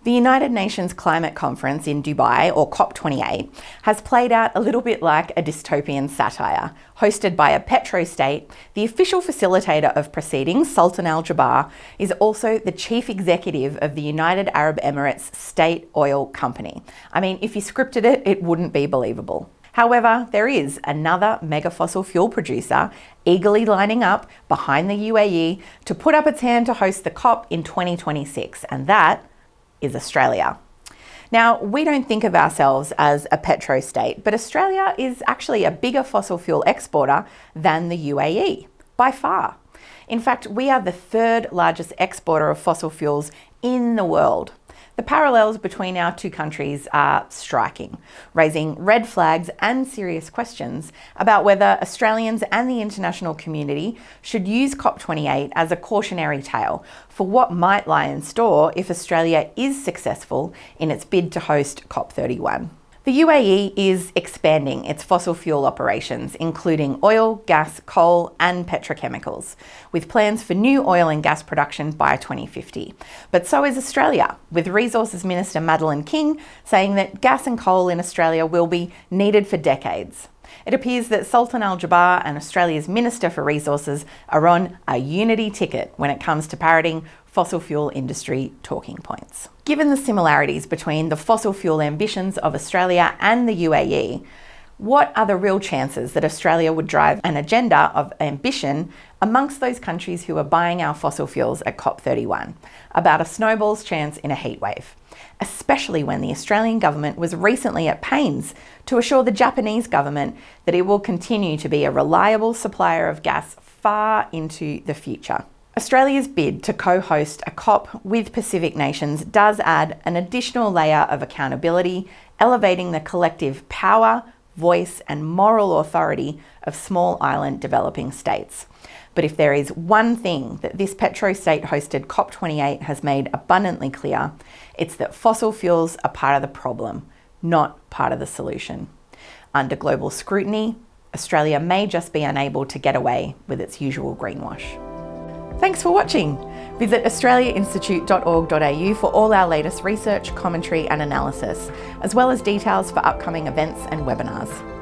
The United Nations Climate Conference in Dubai, or COP28, has played out a little bit like a dystopian satire. Hosted by a petrostate, the official facilitator of proceedings, Sultan Al Jaber, is also the chief executive of the United Arab Emirates State Oil Company. I mean, if you scripted it, it wouldn't be believable. However, there is another mega fossil fuel producer eagerly lining up behind the UAE to put up its hand to host the COP in 2026, and that is Australia. Now, we don't think of ourselves as a petrostate, but Australia is actually a bigger fossil fuel exporter than the UAE, by far. In fact, we are the third largest exporter of fossil fuels in the world. The parallels between our two countries are striking, raising red flags and serious questions about whether Australians and the international community should use COP28 as a cautionary tale for what might lie in store if Australia is successful in its bid to host COP31. The UAE is expanding its fossil fuel operations, including oil, gas, coal, and petrochemicals, with plans for new oil and gas production by 2050. But so is Australia, with Resources Minister Madeleine King saying that gas and coal in Australia will be needed for decades. It appears that Sultan Al Jaber and Australia's Minister for Resources are on a unity ticket when it comes to parroting fossil fuel industry talking points. Given the similarities between the fossil fuel ambitions of Australia and the UAE, what are the real chances that Australia would drive an agenda of ambition amongst those countries who are buying our fossil fuels at COP31? About a snowball's chance in a heatwave, especially when the Australian government was recently at pains to assure the Japanese government that it will continue to be a reliable supplier of gas far into the future. Australia's bid to co-host a COP with Pacific nations does add an additional layer of accountability, elevating the collective power, voice, and moral authority of small island developing states. But if there is one thing that this petrostate-hosted COP28 has made abundantly clear, it's that fossil fuels are part of the problem, not part of the solution. Under global scrutiny, Australia may just be unable to get away with its usual greenwash. Thanks for watching. Visit australiainstitute.org.au for all our latest research, commentary and analysis, as well as details for upcoming events and webinars.